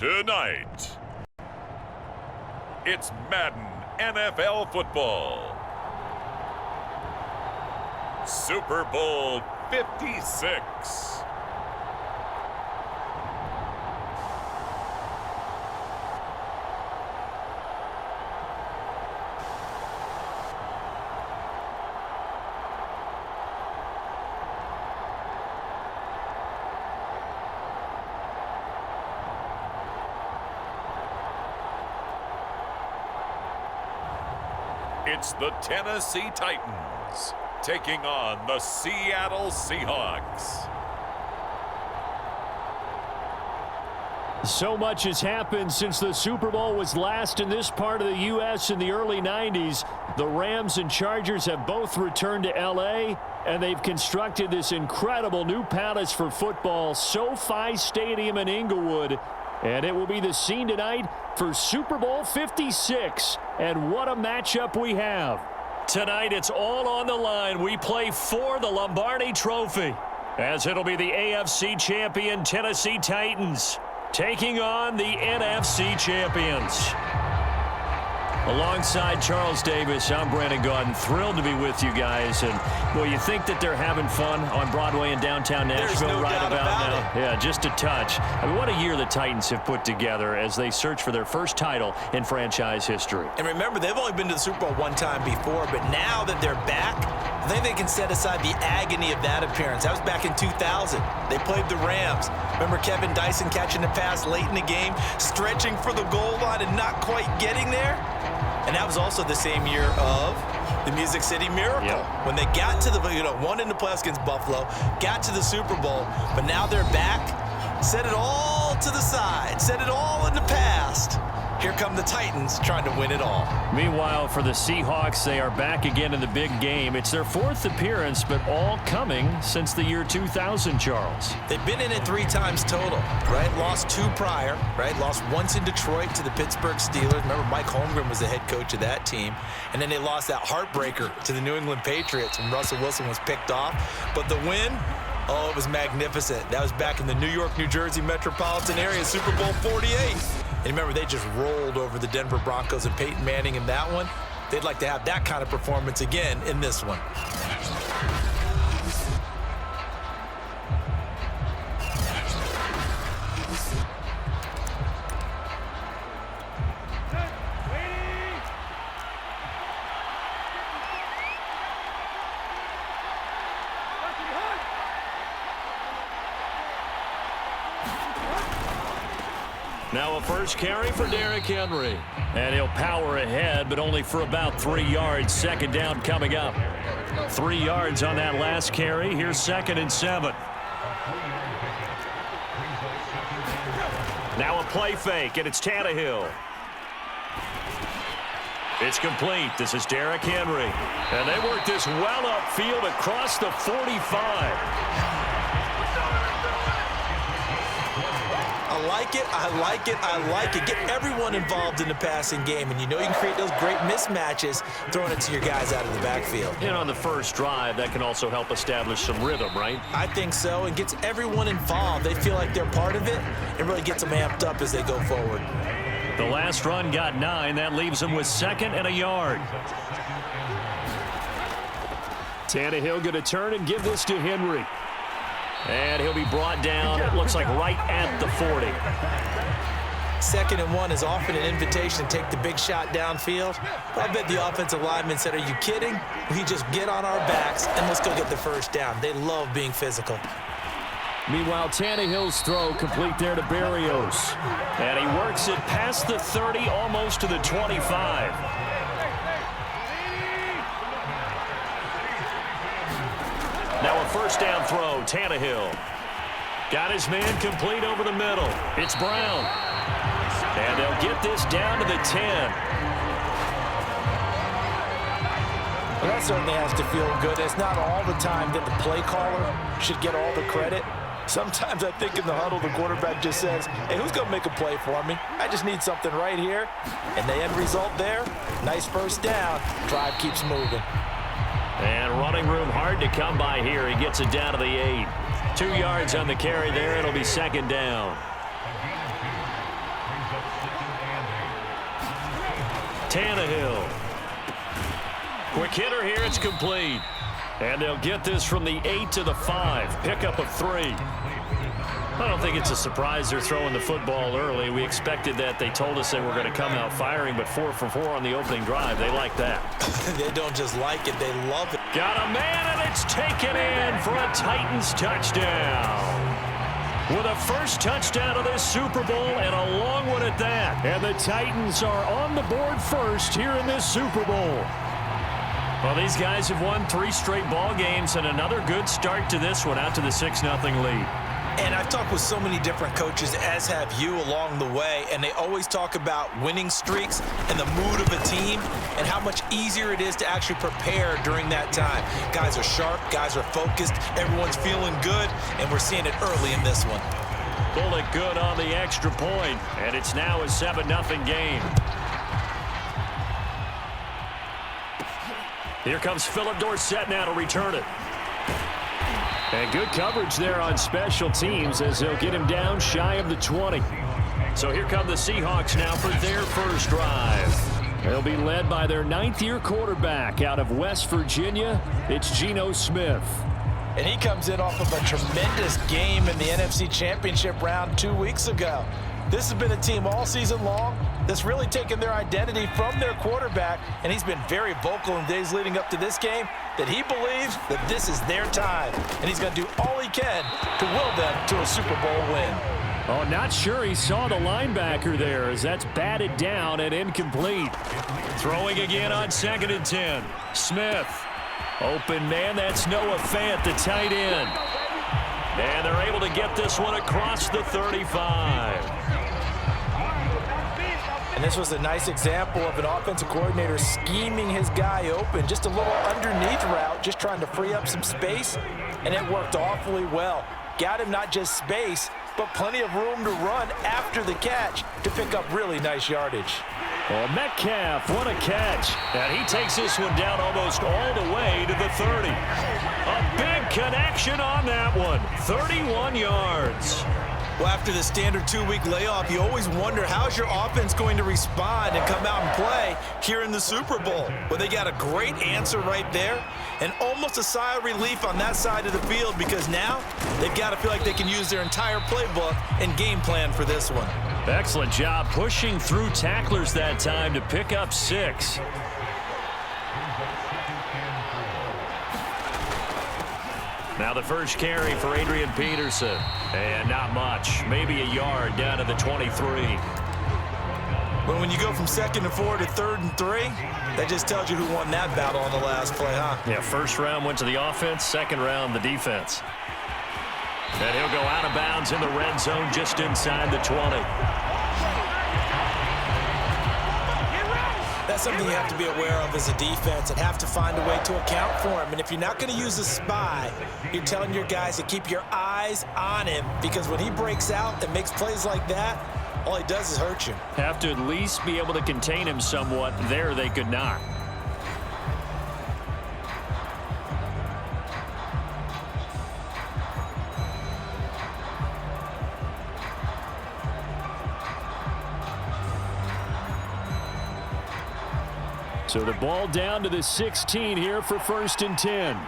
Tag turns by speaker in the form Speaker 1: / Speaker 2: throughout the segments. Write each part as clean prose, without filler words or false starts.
Speaker 1: Tonight, it's Madden NFL football. Super Bowl 56. It's the Tennessee Titans taking on the Seattle Seahawks.
Speaker 2: So much has happened since the Super Bowl was last in this part of the U.S. in the early 90s. The Rams and Chargers have both returned to L.A., and they've constructed this incredible new palace for football, SoFi Stadium in Inglewood. And it will be the scene tonight for Super Bowl 56. And what a matchup we have. Tonight, it's all on the line. We play for the Lombardi Trophy, as it'll be the AFC champion Tennessee Titans taking on the NFC champions. Alongside Charles Davis, I'm Brandon Gaudin. Thrilled to be with you guys. And, well, you think that they're having fun on Broadway in downtown Nashville right about now? Yeah, just a touch. I mean, what a year the Titans have put together as they search for their first title in franchise history.
Speaker 3: And remember, they've only been to the Super Bowl one time before, but now that they're back, I think they can set aside the agony of that appearance. That was back in 2000. They played the Rams. Remember Kevin Dyson catching a pass late in the game, stretching for the goal line and not quite getting there? And that was also the same year of the Music City Miracle.
Speaker 2: Yep.
Speaker 3: When they got to the, won in the playoffs against Buffalo, got to the Super Bowl, but now they're back. Set it all to the side. Set it all in the past. Here come the Titans trying to win it all.
Speaker 2: Meanwhile, for the Seahawks, they are back again in the big game. It's their fourth appearance, but all coming since the year 2000, Charles.
Speaker 3: They've been in it 3 times total, right? Lost 2 prior, right? Lost once in Detroit to the Pittsburgh Steelers. Remember, Mike Holmgren was the head coach of that team. And then they lost that heartbreaker to the New England Patriots when Russell Wilson was picked off. But the win, oh, it was magnificent. That was back in the New York, New Jersey metropolitan area, Super Bowl 48. And remember, they just rolled over the Denver Broncos and Peyton Manning in that one. They'd like to have that kind of performance again in this one.
Speaker 2: Now a first carry for Derrick Henry. And he'll power ahead, but only for about 3 yards. Second down coming up. 3 yards on that last carry. Here's 2nd and 7. Now a play fake, and it's Tannehill. It's complete. This is Derrick Henry. And they work this well upfield across the 45.
Speaker 3: I like it, I like it, I like it. Get everyone involved in the passing game, and you know you can create those great mismatches throwing it to your guys out of the backfield.
Speaker 2: And on the first drive, that can also help establish some rhythm, right?
Speaker 3: I think so, and gets everyone involved. They feel like they're part of it, and really gets them amped up as they go forward.
Speaker 2: The last run got 9. That leaves them with 2nd and a yard. Tannehill going to turn and give this to Henry. And he'll be brought down, it looks like right at the 40.
Speaker 3: 2nd and 1 is often an invitation to take the big shot downfield. But I bet the offensive lineman said, are you kidding? We just get on our backs and let's go get the first down. They love being physical.
Speaker 2: Meanwhile, Tannehill's throw complete there to Berrios. And he works it past the 30, almost to the 25. Now a first down throw, Tannehill. Got his man complete over the middle. It's Brown. And they'll get this down to the 10.
Speaker 4: Well, that certainly has to feel good. It's not all the time that the play caller should get all the credit. Sometimes I think in the huddle, the quarterback just says, hey, who's going to make a play for me? I just need something right here. And the end result there, nice first down. Drive keeps moving.
Speaker 2: And running room hard to come by here. He gets it down to the 8. 2 yards on the carry there. It'll be 2nd down. Tannehill. Quick hitter here. It's complete. And they'll get this from the 8 to the 5. Pickup of 3. I don't think it's a surprise they're throwing the football early. We expected that. They told us they were going to come out firing, but 4 for 4 on the opening drive. They like that.
Speaker 3: They don't just like it, they love it.
Speaker 2: Got a man, and it's taken in for a Titans touchdown. With a first touchdown of this Super Bowl, and a long one at that. And the Titans are on the board first here in this Super Bowl. Well, these guys have won 3 straight ball games, and another good start to this one, out to the 6-0 lead.
Speaker 3: And I've talked with so many different coaches, as have you, along the way, and they always talk about winning streaks and the mood of a team and how much easier it is to actually prepare during that time. Guys are sharp, guys are focused, everyone's feeling good, and we're seeing it early in this one.
Speaker 2: Bullet good on the extra point, and it's now a 7-0 game. Here comes Philip Dorsett now to return it. And good coverage there on special teams as they'll get him down shy of the 20. So here come the Seahawks now for their first drive. They'll be led by their 9th-year quarterback out of West Virginia. It's Geno Smith.
Speaker 4: And he comes in off of a tremendous game in the NFC Championship round 2 weeks ago. This has been a team all season long that's really taken their identity from their quarterback, and he's been very vocal in days leading up to this game that he believes that this is their time, and he's going to do all he can to will them to a Super Bowl win.
Speaker 2: Oh, not sure he saw the linebacker there as that's batted down and incomplete. Throwing again on 2nd and 10. Smith. Open man, that's Noah Fant, the tight end. And they're able to get this one across the 35.
Speaker 4: And this was a nice example of an offensive coordinator scheming his guy open. Just a little underneath route, just trying to free up some space, and it worked awfully well. Got him not just space, but plenty of room to run after the catch to pick up really nice yardage.
Speaker 2: Well, Metcalf, what a catch. And he takes this one down almost all the way to the 30. A big connection on that one. 31 yards.
Speaker 3: Well, after the standard 2-week layoff, you always wonder how's your offense going to respond and come out and play here in the Super Bowl. Well, they got a great answer right there and almost a sigh of relief on that side of the field because now they've got to feel like they can use their entire playbook and game plan for this one.
Speaker 2: Excellent job pushing through tacklers that time to pick up 6. Now the first carry for Adrian Peterson. And not much. Maybe a yard down to the 23.
Speaker 3: But when you go from 2nd and 4 to 3rd and 3, that just tells you who won that battle on the last play, huh?
Speaker 2: Yeah, first round went to the offense, second round the defense. And he'll go out of bounds in the red zone just inside the 20.
Speaker 3: That's something you have to be aware of as a defense and have to find a way to account for him. And if you're not going to use a spy, you're telling your guys to keep your eyes on him because when he breaks out and makes plays like that, all he does is hurt you.
Speaker 2: Have to at least be able to contain him somewhat. There they could not. So the ball down to the 16 here for 1st and 10.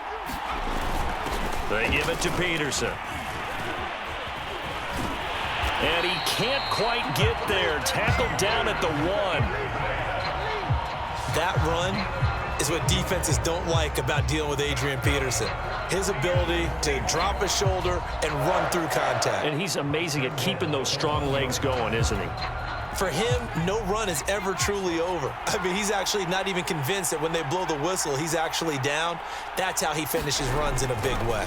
Speaker 2: They give it to Peterson. And he can't quite get there. Tackled down at the 1.
Speaker 3: That run is what defenses don't like about dealing with Adrian Peterson. His ability to drop his shoulder and run through contact.
Speaker 2: And he's amazing at keeping those strong legs going, isn't he?
Speaker 3: For him, no run is ever truly over. I mean, he's actually not even convinced that when they blow the whistle, he's actually down. That's how he finishes runs in a big way.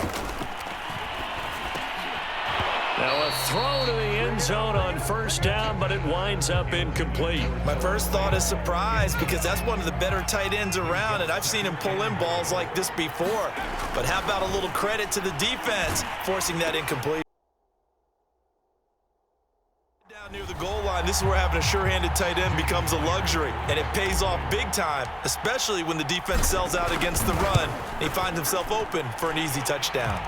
Speaker 2: Now a throw to the end zone on 1st down, but it winds up incomplete.
Speaker 3: My first thought is surprise because that's one of the better tight ends around, and I've seen him pull in balls like this before. But how about a little credit to the defense forcing that incomplete? Near the goal line, this is where having a sure-handed tight end becomes a luxury, and it pays off big time, especially when the defense sells out against the run and he finds himself open for an easy touchdown.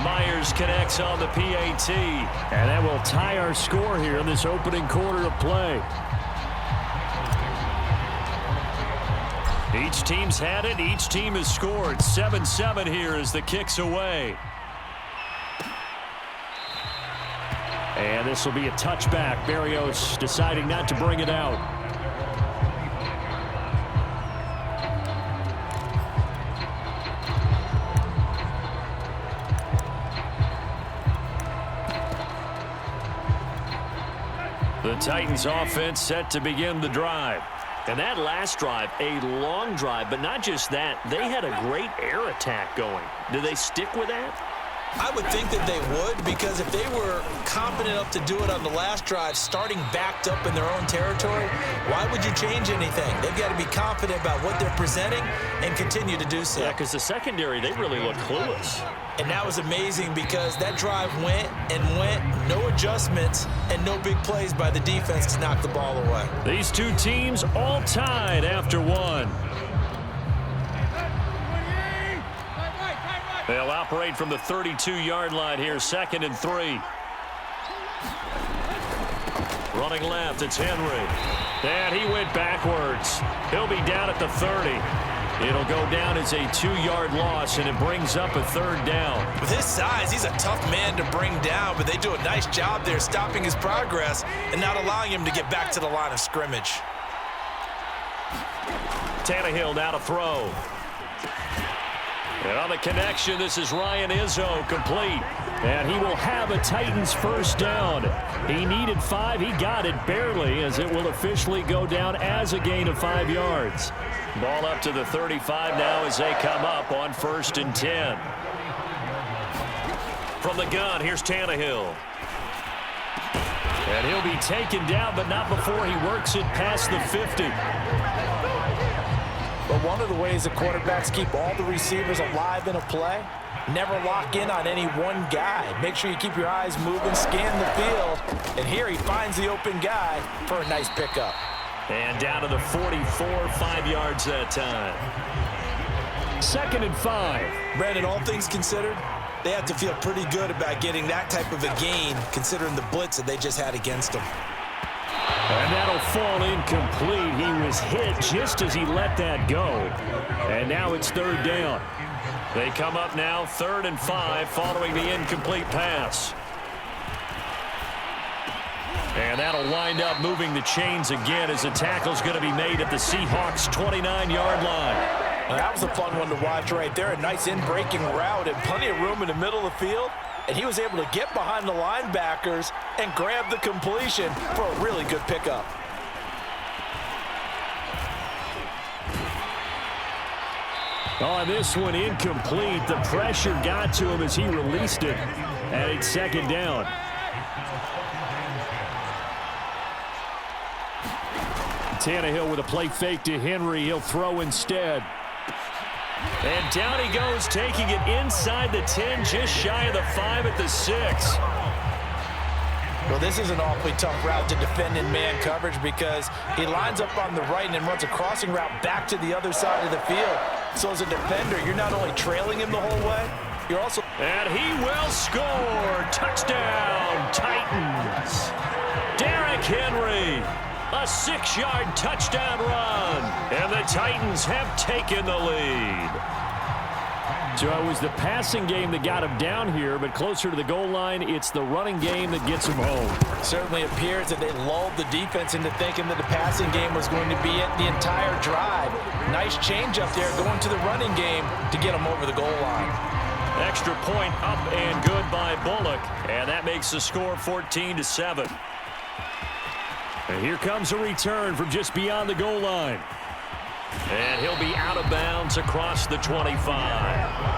Speaker 2: Myers connects on the PAT, and that will tie our score here in this opening quarter of play. Each team's had it. Each team has scored. 7-7 here as the kick's away. And this will be a touchback. Berrios deciding not to bring it out. The Titans offense set to begin the drive. And that last drive, a long drive, but not just that. They had a great air attack going. Do they stick with that?
Speaker 3: I would think that they would, because if they were confident enough to do it on the last drive, starting backed up in their own territory, why would you change anything? They've got to be confident about what they're presenting and continue to do so.
Speaker 2: Yeah, because the secondary, they really look clueless.
Speaker 3: And that was amazing because that drive went and went, no adjustments and no big plays by the defense to knock the ball away.
Speaker 2: These two teams all tied after one. They'll operate from the 32-yard line here, 2nd and 3. Running left, it's Henry. And he went backwards. He'll be down at the 30. It'll go down as a 2-yard loss, and it brings up a 3rd down.
Speaker 3: With his size, he's a tough man to bring down, but they do a nice job there stopping his progress and not allowing him to get back to the line of scrimmage.
Speaker 2: Tannehill now to throw. And on the connection, this is Ryan Izzo, complete. And he will have a Titans first down. He needed 5. He got it barely, as it will officially go down as a gain of 5 yards. Ball up to the 35 now as they come up on 1st and 10. From the gun, here's Tannehill. And he'll be taken down, but not before he works it past the 50.
Speaker 4: But one of the ways the quarterbacks keep all the receivers alive in a play, never lock in on any one guy. Make sure you keep your eyes moving, scan the field, and here he finds the open guy for a nice pickup.
Speaker 2: And down to the 44, 5 yards that time. 2nd and 5.
Speaker 3: Brandon, all things considered, they have to feel pretty good about getting that type of a gain, considering the blitz that they just had against them.
Speaker 2: And that'll fall incomplete. He was hit just as he let that go. And now it's 3rd down. They come up now 3rd and 5 following the incomplete pass. And that'll wind up moving the chains again as the tackle's going to be made at the Seahawks' 29-yard line.
Speaker 4: Well, that was a fun one to watch right there. A nice in-breaking route and plenty of room in the middle of the field. And he was able to get behind the linebackers and grab the completion for a really good pickup.
Speaker 2: On this one, incomplete. The pressure got to him as he released it. And it's 2nd down. Tannehill with a play fake to Henry. He'll throw instead. And down he goes, taking it inside the 10, just shy of the 5 at the 6.
Speaker 4: Well, this is an awfully tough route to defend in man coverage because he lines up on the right and then runs a crossing route back to the other side of the field. So as a defender, you're not only trailing him the whole way, you're also...
Speaker 2: And he will score. Touchdown, Titans. Derrick Henry. A 6-yard touchdown run. And the Titans have taken the lead. So it was the passing game that got him down here, but closer to the goal line, it's the running game that gets him home.
Speaker 4: Certainly appears that they lulled the defense into thinking that the passing game was going to be it the entire drive. Nice change up there going to the running game to get him over the goal line.
Speaker 2: Extra point up and good by Bullock. And that makes the score 14-7. And here comes a return from just beyond the goal line. And he'll be out of bounds across the 25.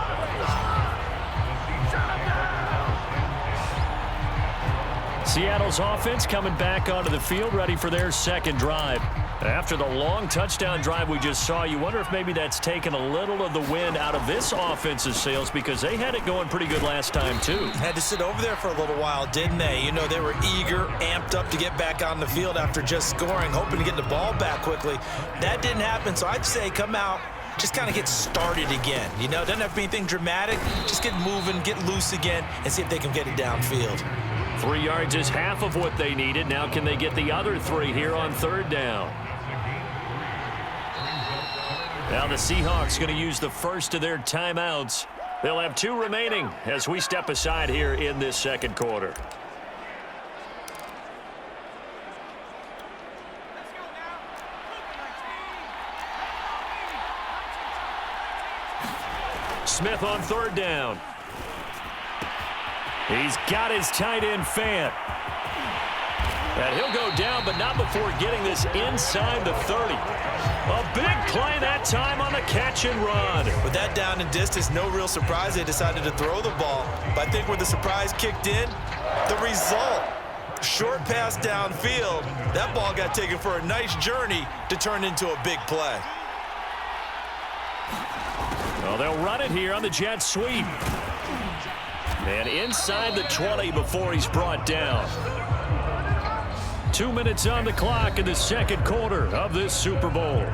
Speaker 2: Seattle's offense coming back onto the field, ready for their 2nd drive. After the long touchdown drive we just saw, you wonder if maybe that's taken a little of the wind out of this offense's sails because they had it going pretty good last time, too.
Speaker 3: Had to sit over there for a little while, didn't they? You know, they were eager, amped up to get back on the field after just scoring, hoping to get the ball back quickly. That didn't happen, so I'd say come out, just kind of get started again. You know, doesn't have to be anything dramatic. Just get moving, get loose again, and see if they can get it downfield.
Speaker 2: 3 yards is half of what they needed. Now can they get the other 3 here on 3rd down? Now the Seahawks going to use the first of their timeouts. They'll have 2 remaining as we step aside here in this second quarter. Smith on 3rd down. He's got his tight end Fant. And he'll go down, but not before getting this inside the 30. A big play that time on the catch and run.
Speaker 3: With that down and distance, no real surprise they decided to throw the ball. But I think where the surprise kicked in, the result. Short pass downfield. That ball got taken for a nice journey to turn into a big play.
Speaker 2: Well, they'll run it here on the jet sweep. And inside the 20 before he's brought down. 2 minutes on the clock in the second quarter of this Super Bowl.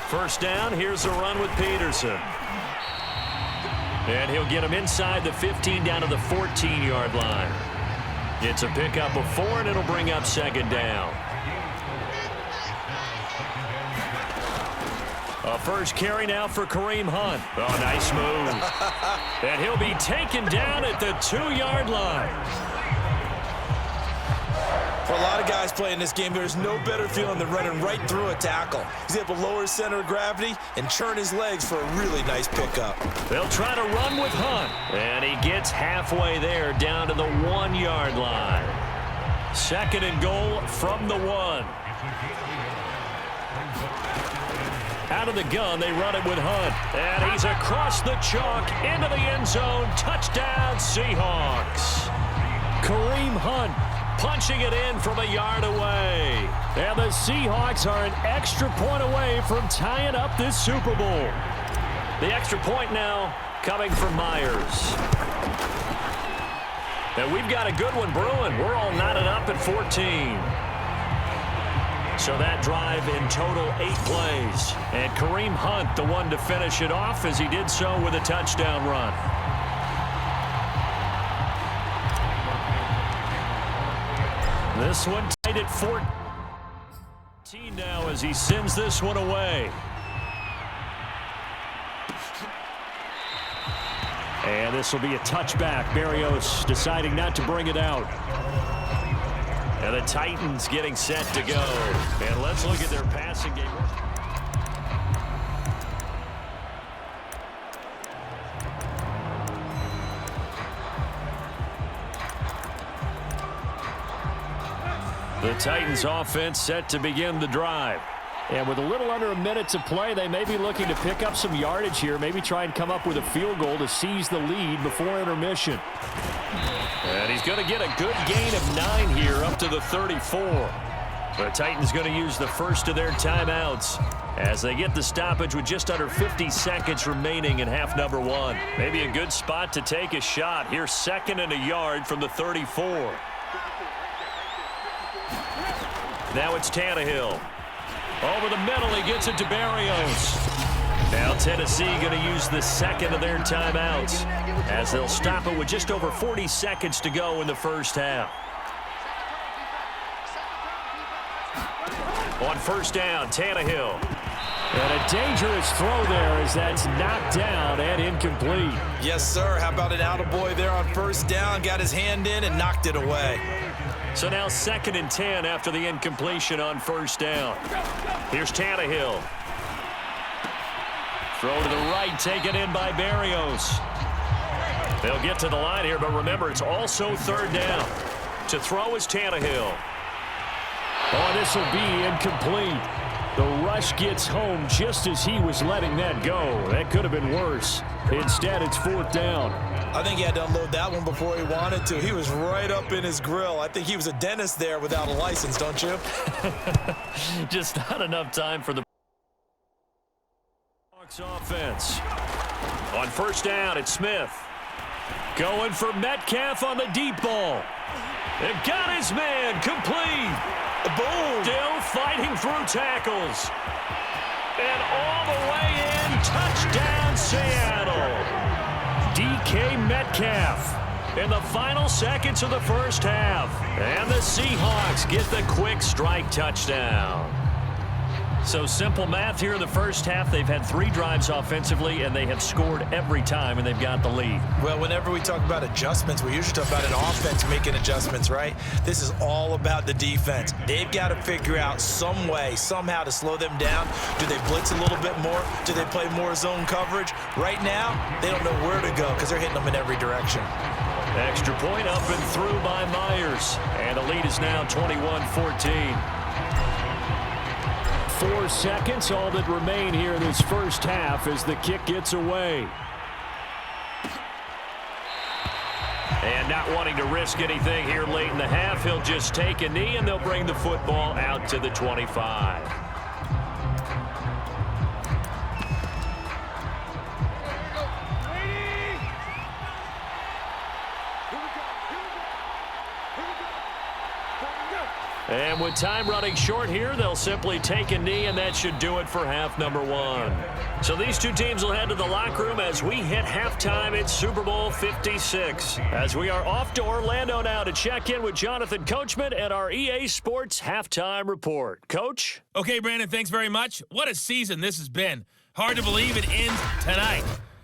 Speaker 2: First down, here's a run with Peterson. And he'll get him inside the 15 down to the 14-yard line. It's a pickup of 4, and it'll bring up 2nd down. A first carry now for Kareem Hunt. Oh, nice move. And he'll be taken down at the 2-yard line.
Speaker 3: For a lot of guys playing this game, there's no better feeling than running right through a tackle. He's able to lower his center of gravity and churn his legs for a really nice pickup.
Speaker 2: They'll try to run with Hunt. And he gets halfway there down to the 1-yard line. 2nd and goal from the 1. Out of the gun, they run it with Hunt. And he's across the chalk into the end zone. Touchdown, Seahawks. Kareem Hunt punching it in from a yard away. And the Seahawks are an extra point away from tying up this Super Bowl. The extra point now coming from Myers. And we've got a good one brewing. We're all knotted up at 14. So that drive in total 8 plays. And Kareem Hunt, the one to finish it off, as he did so with a touchdown run. This one tied at 14 now as he sends this one away. And this will be a touchback. Berrios deciding not to bring it out. And the Titans getting set to go. And let's look at their passing game. The Titans offense set to begin the drive. And with a little under a minute to play, they may be looking to pick up some yardage here, maybe try and come up with a field goal to seize the lead before intermission. And he's going to get a good gain of 9 here up to the 34. The Titans going to use the first of their timeouts as they get the stoppage with just under 50 seconds remaining in half number 1. Maybe a good spot to take a shot. Here's 2nd and a yard from the 34. Now it's Tannehill. Over the middle, he gets it to Berrios. Now Tennessee going to use the second of their timeouts as they'll stop it with just over 40 seconds to go in the first half. On first down, Tannehill. And a dangerous throw there as that's knocked down and incomplete.
Speaker 3: Yes, sir. How about an attaboy there on first down? Got his hand in and knocked it away.
Speaker 2: So now 2nd and 10 after the incompletion on first down. Here's Tannehill. Throw to the right, taken in by Berrios. They'll get to the line here, but remember, it's also 3rd down. To throw is Tannehill. Oh, this will be incomplete. The rush gets home just as he was letting that go. That could have been worse. Instead, it's 4th down.
Speaker 3: I think he had to unload that one before he wanted to. He was right up in his grill. I think he was a dentist there without a license, don't you?
Speaker 2: Just not enough time for the Seahawks offense. On first down, it's Smith. Going for Metcalf on the deep ball. And got his man complete.
Speaker 3: Boom.
Speaker 2: Still fighting through tackles. And all the way in, touchdown Seattle. DK Metcalf in the final seconds of the first half. And the Seahawks get the quick strike touchdown. So simple math here in the first half. They've had 3 drives offensively, and they have scored every time, and they've got the lead.
Speaker 3: Well, whenever we talk about adjustments, we usually talk about an offense making adjustments, right? This is all about the defense. They've got to figure out some way, somehow to slow them down. Do they blitz a little bit more? Do they play more zone coverage? Right now, they don't know where to go because they're hitting them in every direction.
Speaker 2: Extra point up and through by Myers. And the lead is now 21-14. 4 seconds, all that remain here in this first half as the kick gets away. And not wanting to risk anything here late in the half, he'll just take a knee and they'll bring the football out to the 25. And with time running short here, they'll simply take a knee, and that should do it for half number 1. So these two teams will head to the locker room as we hit halftime at Super Bowl 56. As we are off to Orlando now to check in with Jonathan Coachman and our EA Sports Halftime Report. Coach?
Speaker 5: Okay, Brandon, thanks very much. What a season this has been. Hard to believe it ends tonight,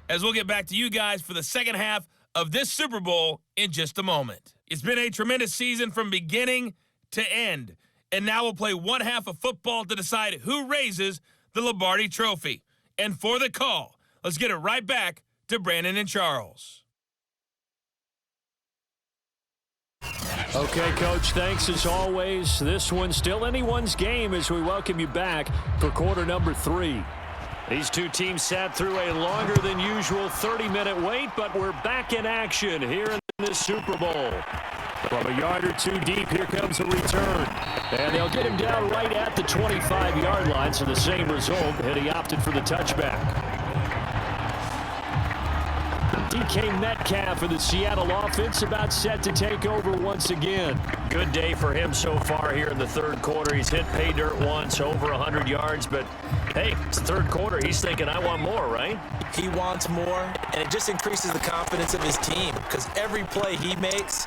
Speaker 5: as we'll get back to you guys for the second half of this Super Bowl in just a moment. It's been a tremendous season from beginning to end. And now we'll play one half of football to decide who raises the Lombardi Trophy. And for the call, let's get it right back to Brandon and Charles.
Speaker 2: Okay, Coach, thanks as always. This one's still anyone's game as we welcome you back for quarter number 3. These two teams sat through a longer than usual 30-minute wait, but we're back in action here in this Super Bowl. From a yard or 2 deep, here comes a return. And they'll get him down right at the 25-yard line, so the same result, and he opted for the touchback. DK Metcalf of the Seattle offense about set to take over once again. Good day for him so far here in the third quarter. He's hit pay dirt once, over 100 yards, but hey, it's the third quarter. He's thinking, I want more, right?
Speaker 3: He wants more, and it just increases the confidence of his team because every play he makes,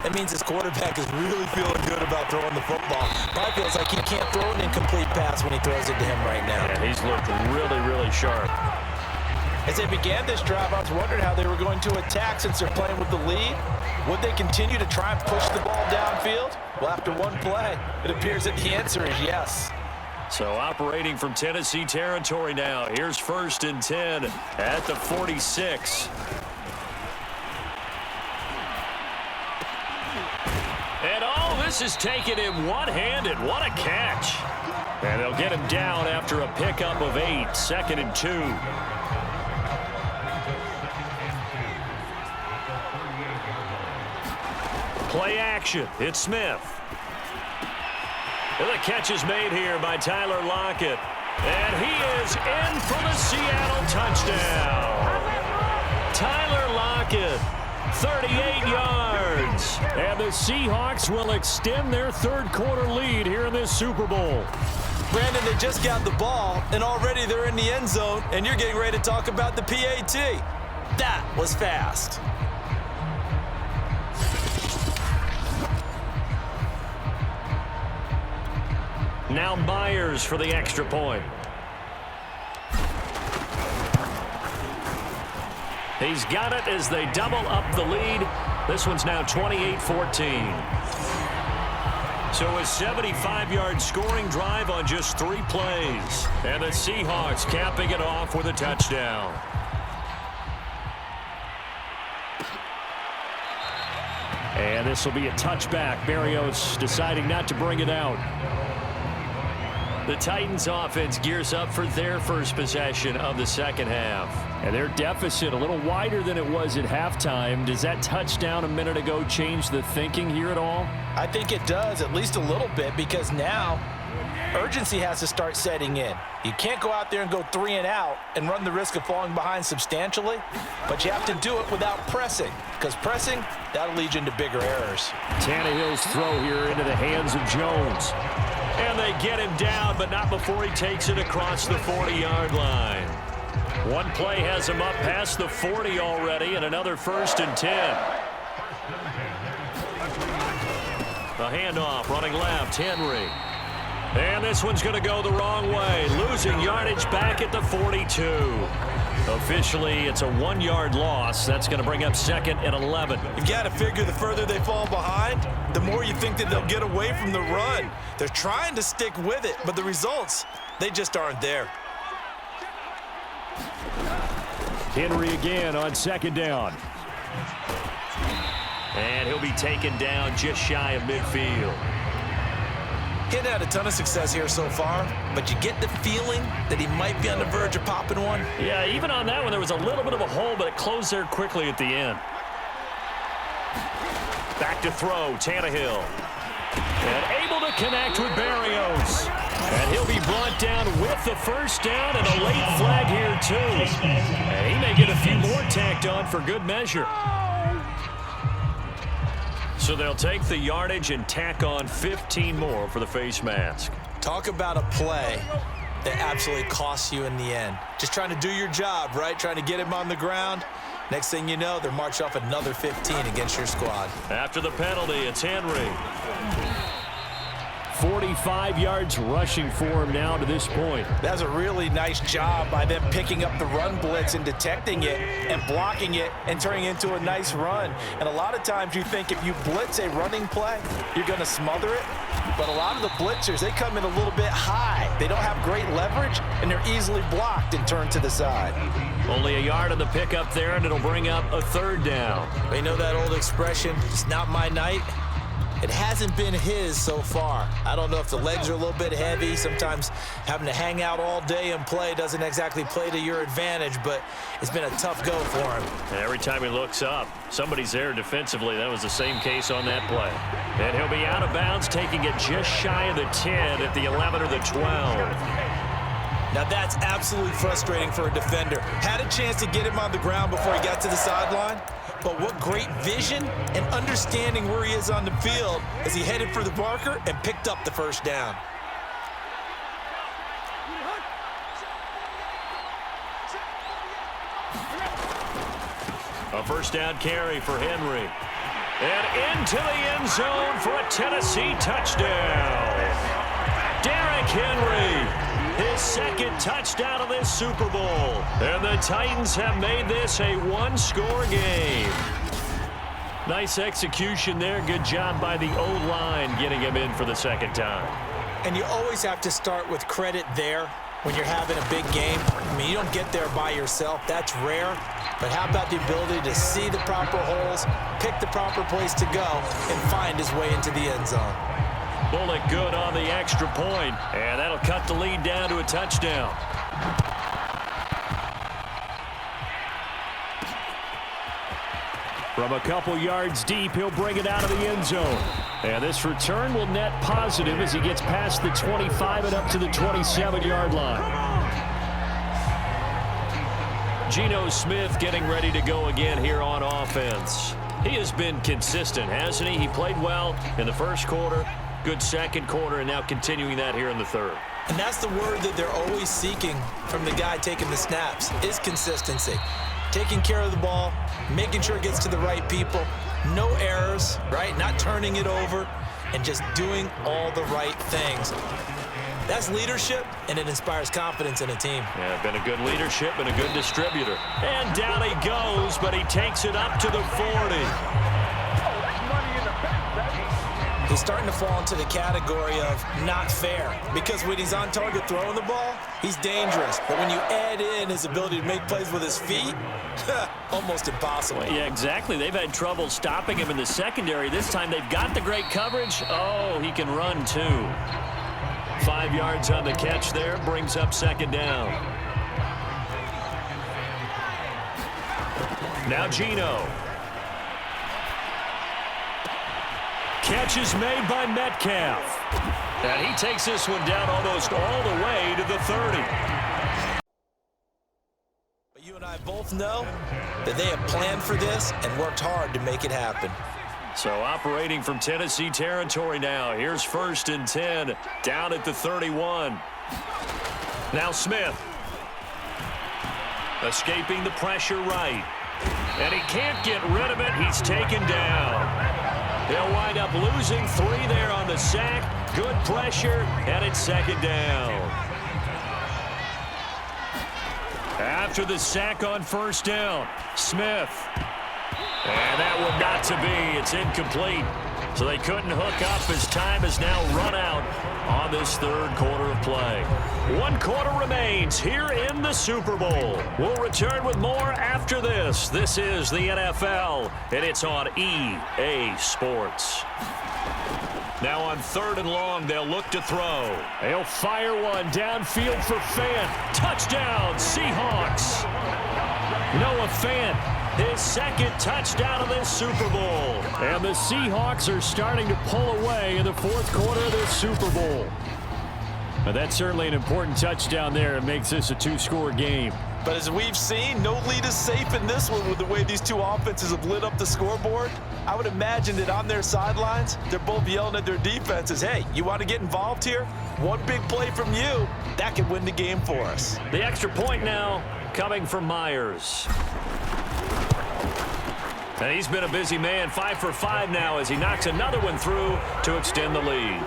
Speaker 3: that means his quarterback is really feeling good about throwing the football. Probably feels like he can't throw an incomplete pass when he throws it to him right now.
Speaker 2: Yeah, he's looked really, really sharp.
Speaker 4: As they began this drive, I was wondering how they were going to attack since they're playing with the lead. Would they continue to try and push the ball downfield? Well, after one play, it appears that the answer is yes.
Speaker 2: So operating from Tennessee territory now. Here's 1st and 10 at the 46. And all this is taken in one-handed. What a catch. And they'll get him down after a pickup of 8. 2nd and 2. Play action. It's Smith. And the catch is made here by Tyler Lockett. And he is in for the Seattle touchdown. Tyler Lockett, 38 yards. And the Seahawks will extend their third quarter lead here in this Super Bowl.
Speaker 3: Brandon, they just got the ball, and already they're in the end zone, and you're getting ready to talk about the PAT. That was fast.
Speaker 2: Now Myers for the extra point. He's got it as they double up the lead. This one's now 28-14. So a 75-yard scoring drive on just 3 plays. And the Seahawks capping it off with a touchdown. And this will be a touchback. Berrios deciding not to bring it out. The Titans offense gears up for their first possession of the second half. And their deficit a little wider than it was at halftime. Does that touchdown a minute ago change the thinking here at all?
Speaker 4: I think it does, at least a little bit, because now urgency has to start setting in. You can't go out there and go 3 and out and run the risk of falling behind substantially, but you have to do it without pressing, because pressing, that'll lead you into bigger errors.
Speaker 2: Tannehill's throw here into the hands of Jones. And they get him down, but not before he takes it across the 40-yard line. One play has him up past the 40 already, and another 1st and 10. The handoff, running left, Henry. And this one's going to go the wrong way, losing yardage back at the 42. Officially, it's a 1-yard loss. That's going to bring up 2nd and 11.
Speaker 3: You've got to figure the further they fall behind, the more you think that they'll get away from the run. They're trying to stick with it, but the results, they just aren't there.
Speaker 2: Henry again on 2nd down. And he'll be taken down just shy of midfield.
Speaker 3: He hadn't had a ton of success here so far, but you get the feeling that he might be on the verge of popping one.
Speaker 2: Yeah, even on that one, there was a little bit of a hole, but it closed there quickly at the end. Back to throw, Tannehill. And able to connect with Berrios. And he'll be brought down with the 1st down and a late flag here, too. And he may get a few more tacked on for good measure. So they'll take the yardage and tack on 15 more for the face mask.
Speaker 3: Talk about a play that absolutely costs you in the end. Just trying to do your job, right? Trying to get him on the ground. Next thing you know, they're marched off another 15 against your squad.
Speaker 2: After the penalty, it's Henry. 45 yards rushing for him now to this point.
Speaker 4: That's a really nice job by them picking up the run blitz and detecting it and blocking it and turning it into a nice run. And a lot of times you think if you blitz a running play, you're going to smother it. But a lot of the blitzers, they come in a little bit high. They don't have great leverage, and they're easily blocked and turned to the side.
Speaker 2: Only a yard on the pickup there, and it'll bring up a 3rd down.
Speaker 3: You know that old expression, it's not my night? It hasn't been his so far. I don't know if the legs are a little bit heavy. Sometimes having to hang out all day and play doesn't exactly play to your advantage, but it's been a tough go for him.
Speaker 2: And every time he looks up, somebody's there defensively. That was the same case on that play. And he'll be out of bounds, taking it just shy of the 10 at the 11 or the 12.
Speaker 3: Now that's absolutely frustrating for a defender. Had a chance to get him on the ground before he got to the sideline, but what great vision and understanding where he is on the field as he headed for the marker and picked up the 1st down.
Speaker 2: A 1st down carry for Henry. And into the end zone for a Tennessee touchdown. Derrick Henry. His 2nd touchdown of this Super Bowl. And the Titans have made this a 1-score game. Nice execution there. Good job by the O-line getting him in for the 2nd time.
Speaker 3: And you always have to start with credit there when you're having a big game. I mean, you don't get there by yourself. That's rare. But how about the ability to see the proper holes, pick the proper place to go, and find his way into the end zone?
Speaker 2: Bullet good on the extra point, and that'll cut the lead down to a touchdown. From a couple yards deep, he'll bring it out of the end zone. And this return will net positive as he gets past the 25 and up to the 27-yard line. Geno Smith getting ready to go again here on offense. He has been consistent, hasn't he? He played well in the 1st quarter. Good 2nd quarter, and now continuing that here in the 3rd.
Speaker 3: And that's the word that they're always seeking from the guy taking the snaps, is consistency. Taking care of the ball, making sure it gets to the right people, no errors, right? Not turning it over, and just doing all the right things. That's leadership, and it inspires confidence in a team.
Speaker 2: Yeah, been a good leadership and a good distributor. And down he goes, but he takes it up to the 40.
Speaker 3: He's starting to fall into the category of not fair, because when he's on target throwing the ball, he's dangerous. But when you add in his ability to make plays with his feet, almost impossible.
Speaker 2: Well, yeah, exactly. They've had trouble stopping him in the secondary. This time they've got the great coverage. Oh, he can run too. 5 yards on the catch there, brings up 2nd down. Now Geno. Catch is made by Metcalf. And he takes this one down almost all the way to the 30.
Speaker 3: But you and I both know that they have planned for this and worked hard to make it happen.
Speaker 2: So operating from Tennessee territory now. Here's 1st and 10 down at the 31. Now Smith. Escaping the pressure right. And he can't get rid of it. He's taken down. They'll wind up losing 3 there on the sack. Good pressure, and it's 2nd down. After the sack on 1st down, Smith. And that one not to be. It's incomplete. So they couldn't hook up as time has now run out on this 3rd quarter of play. 1 quarter remains here in the Super Bowl. We'll return with more after this. This is the NFL, and it's on EA Sports. Now on 3rd and long, they'll look to throw. They'll fire one downfield for Fant. Touchdown, Seahawks. Noah Fant, his 2nd touchdown of this Super Bowl. And the Seahawks are starting to pull away in the 4th quarter of this Super Bowl. But that's certainly an important touchdown there. It makes this a 2-score game.
Speaker 4: But as we've seen, no lead is safe in this one with the way these two offenses have lit up the scoreboard. I would imagine that on their sidelines, they're both yelling at their defenses, hey, you want to get involved here? One big play from you, that could win the game for us.
Speaker 2: The extra point now coming from Myers. And he's been a busy man, 5 for 5 now as he knocks another one through to extend the lead.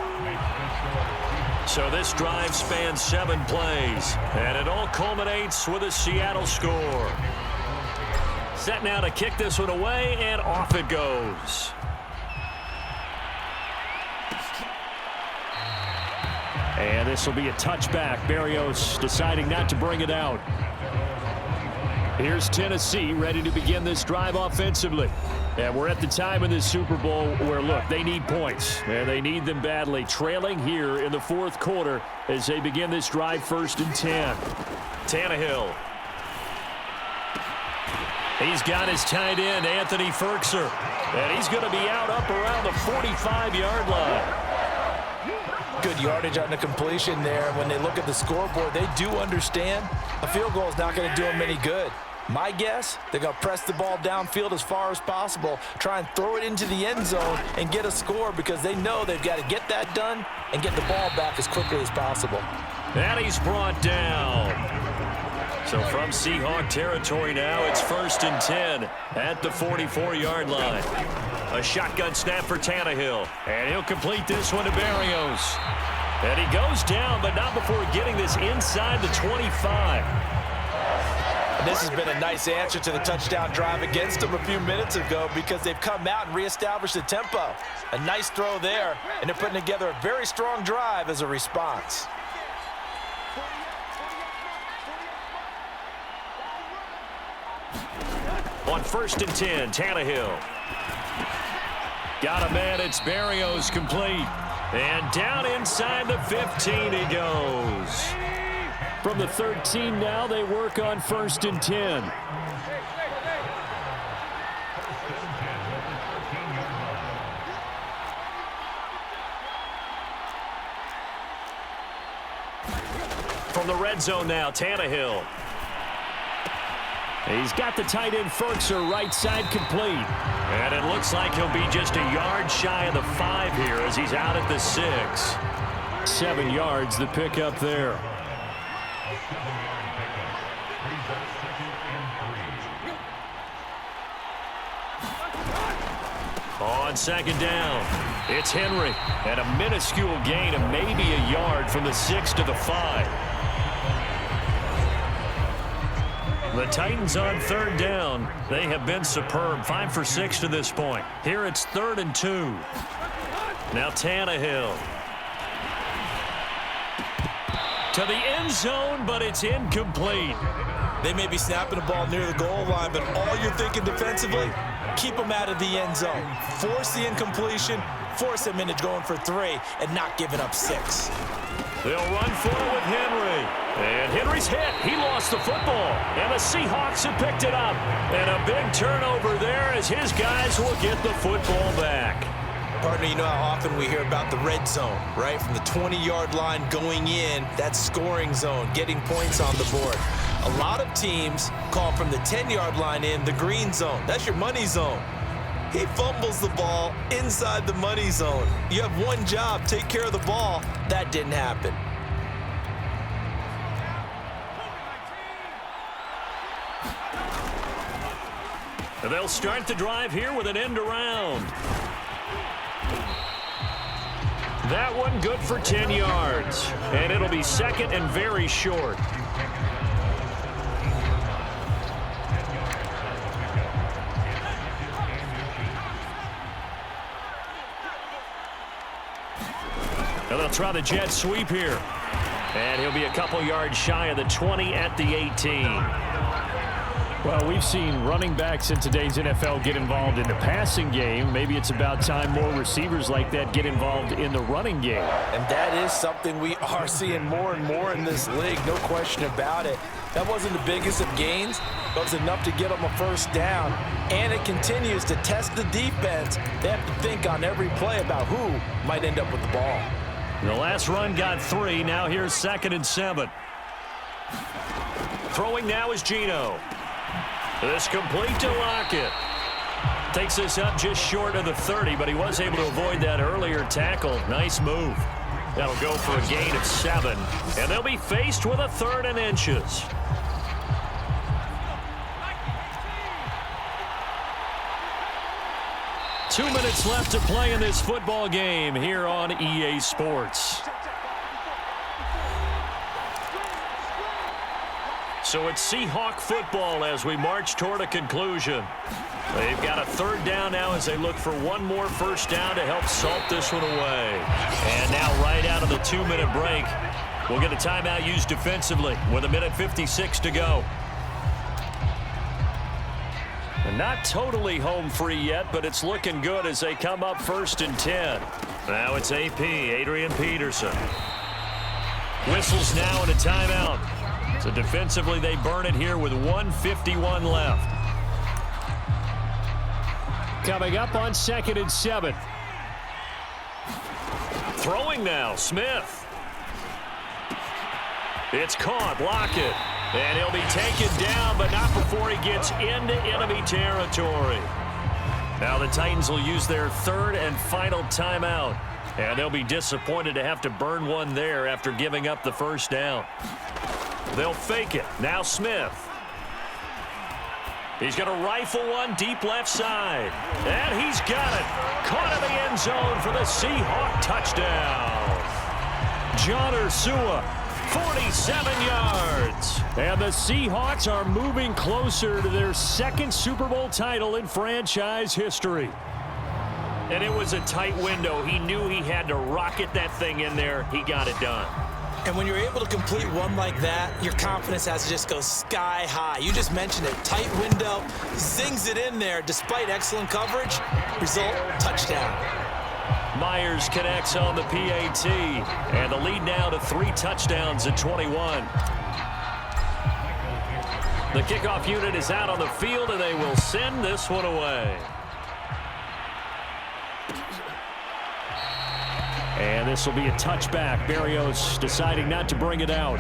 Speaker 2: So this drive spans 7 plays, and it all culminates with a Seattle score. Set now to kick this one away, and off it goes. And this will be a touchback. Berrios deciding not to bring it out. Here's Tennessee ready to begin this drive offensively. And we're at the time in this Super Bowl where, look, they need points. And they need them badly. Trailing here in the 4th quarter as they begin this drive 1st and 10. Tannehill. He's got his tight end, Anthony Ferkser. And he's going to be out up around the 45-yard line.
Speaker 4: Good yardage on the completion there. When they look at the scoreboard, they do understand a field goal is not going to do them any good. My guess, they're going to press the ball downfield as far as possible, try and throw it into the end zone and get a score because they know they've got to get that done and get the ball back as quickly as possible.
Speaker 2: And he's brought down. So from Seahawk territory now, it's 1st and 10 at the 44-yard line. A shotgun snap for Tannehill. And he'll complete this one to Berrios. And he goes down, but not before getting this inside the 25.
Speaker 4: And this has been a nice answer to the touchdown drive against them a few minutes ago because they've come out and reestablished the tempo. A nice throw there, and they're putting together a very strong drive as a response.
Speaker 2: On 1st and 10, Tannehill. Got a man, it's Berrios complete. And down inside the 15 he goes. From the 13 now, they work on 1st and 10. From the red zone now, Tannehill. He's got the tight end Ferkser right side complete. And it looks like he'll be just a yard shy of the 5 here as he's out at the 6. 7 yards, the pickup there. On 2nd down, it's Henry. And a minuscule gain of maybe a yard from the 6 to the 5. The Titans on 3rd down. They have been superb. 5 for 6 to this point. Here it's 3rd and 2. Now Tannehill. To the end zone, but it's incomplete.
Speaker 4: They may be snapping the ball near the goal line, but all you're thinking defensively, keep them out of the end zone. Force the incompletion, force them into going for 3, and not giving up 6.
Speaker 2: They'll run for it with Henry. And Henry's hit. He lost the football. And the Seahawks have picked it up. And a big turnover there as his guys will get the football back.
Speaker 3: Partner, you know how often we hear about the red zone, right? From the 20-yard line going in, that scoring zone, getting points on the board. A lot of teams call from the 10-yard line in the green zone. That's your money zone. He fumbles the ball inside the money zone. You have one job, take care of the ball. That didn't happen.
Speaker 2: They'll start the drive here with an end around. That one good for 10 yards. And it'll be second and very short. And they'll try the jet sweep here. And he'll be a couple yards shy of the 20 at the 18. Well, we've seen running backs in today's NFL get involved in the passing game. Maybe it's about time more receivers like that get involved in the running game.
Speaker 4: And that is something we are seeing more and more in this league, no question about it. That wasn't the biggest of gains, but it was enough to get them a first down. And it continues to test the defense. They have to think on every play about who might end up with the ball.
Speaker 2: The last run got 3. Now here's 2nd and 7. Throwing now is Geno. This complete to Lockett. Takes this up just short of the 30, but he was able to avoid that earlier tackle. Nice move. That'll go for a gain of 7. And they'll be faced with a 3rd and inches. Two minutes left to play in this football game here on EA Sports. So it's Seahawk football as we march toward a conclusion. They've got a 3rd down now as they look for one more first down to help salt this one away. And now right out of the 2-minute break, we'll get a timeout used defensively with 1:56 to go. And not totally home free yet, but it's looking good as they come up 1st and 10. Now it's AP, Adrian Peterson. Whistles now and a timeout. So defensively, they burn it here with 1:51 left. Coming up on 2nd and 7. Throwing now, Smith. It's caught, Lockett. And he'll be taken down, but not before he gets into enemy territory. Now the Titans will use their 3rd and final timeout. And they'll be disappointed to have to burn one there after giving up the first down. They'll fake it. Now Smith. He's going to rifle one deep left side. And he's got it. Caught in the end zone for the Seahawk touchdown. John Ursua, 47 yards. And the Seahawks are moving closer to their 2nd Super Bowl title in franchise history. And it was a tight window. He knew he had to rocket that thing in there. He got it done.
Speaker 3: And when you're able to complete one like that, your confidence has to just go sky high. You just mentioned it. Tight window, zings it in there despite excellent coverage. Result, touchdown.
Speaker 2: Myers connects on the PAT. And the lead now to 3 touchdowns at 21. The kickoff unit is out on the field, and they will send this one away. And this will be a touchback. Berrios deciding not to bring it out.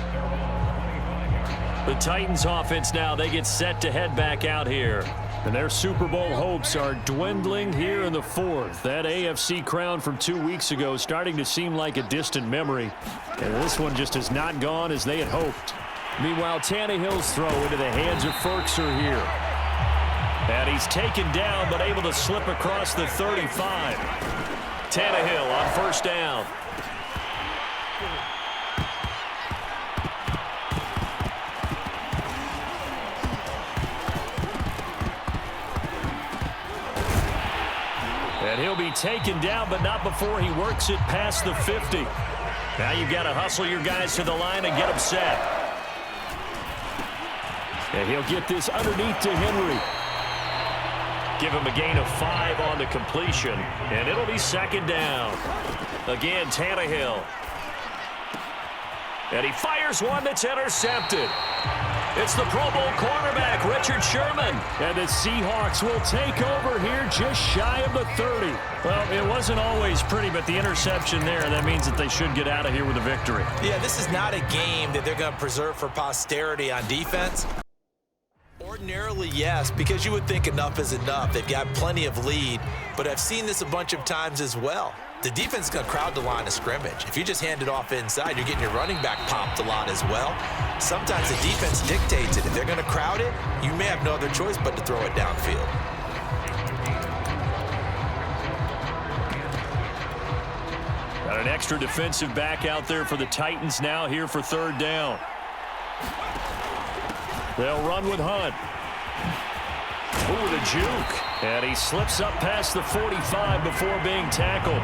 Speaker 2: The Titans offense now, they get set to head back out here. And their Super Bowl hopes are dwindling here in the 4th. That AFC crown from 2 weeks ago starting to seem like a distant memory. And this one just has not gone as they had hoped. Meanwhile, Tannehill's throw into the hands of Ferkser here. And he's taken down but able to slip across the 35. Tannehill on first down. And he'll be taken down, but not before he works it past the 50. Now you've got to hustle your guys to the line and get them set. And he'll get this underneath to Henry. Give him a gain of 5 on the completion, and it'll be 2nd down. Again, Tannehill. And he fires one that's intercepted. It's the Pro Bowl cornerback, Richard Sherman. And the Seahawks will take over here just shy of the 30. Well, it wasn't always pretty, but the interception there, that means that they should get out of here with a victory.
Speaker 3: Yeah, this is not a game that they're going to preserve for posterity on defense. Ordinarily, yes, because you would think enough is enough. They've got plenty of lead, but I've seen this a bunch of times as well. The defense is going to crowd the line of scrimmage. If you just hand it off inside, you're getting your running back popped a lot as well. Sometimes the defense dictates it. If they're going to crowd it, you may have no other choice but to throw it downfield.
Speaker 2: An extra defensive back out there for the Titans now here for third down. They'll run with Hunt. Ooh, the juke. And he slips up past the 45 before being tackled.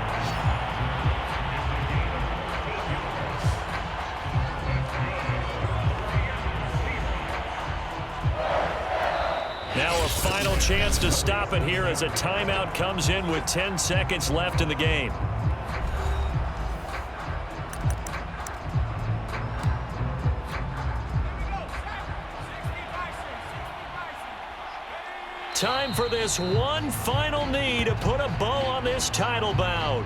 Speaker 2: Now a final chance to stop it here as a timeout comes in with 10 seconds left in the game. Time for this one final knee to put a bow on this title bout.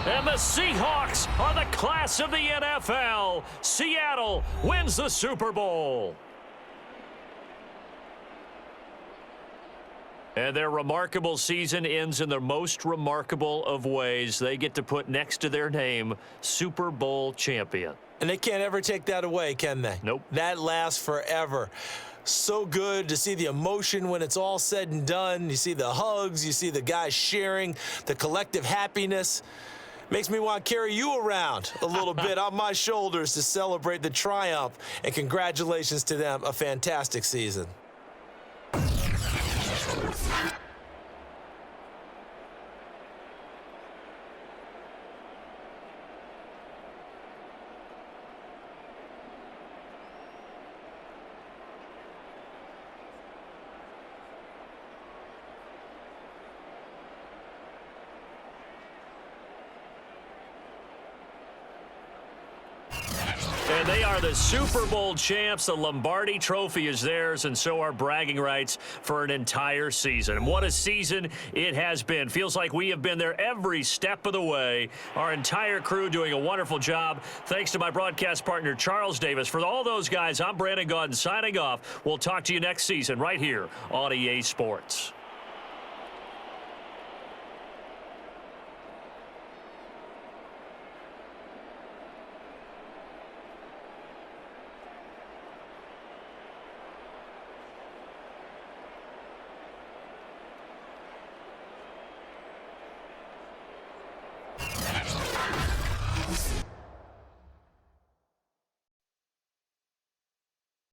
Speaker 2: And the Seahawks are the class of the NFL. Seattle wins the Super Bowl. And their remarkable season ends in the most remarkable of ways. They get to put next to their name, Super Bowl champion.
Speaker 3: And they can't ever take that away, can they?
Speaker 2: Nope.
Speaker 3: That lasts forever. So good to see the emotion when it's all said and done. You see the hugs, you see the guys sharing, the collective happiness. Makes me want to carry you around a little bit on my shoulders to celebrate the triumph. And congratulations to them. A fantastic season.
Speaker 2: And they are the Super Bowl champs. The Lombardi Trophy is theirs, and so are bragging rights for an entire season. And what a season it has been. Feels like we have been there every step of the way. Our entire crew doing a wonderful job. Thanks to my broadcast partner, Charles Davis. For all those guys, I'm Brandon Gaudin signing off. We'll talk to you next season right here on EA Sports.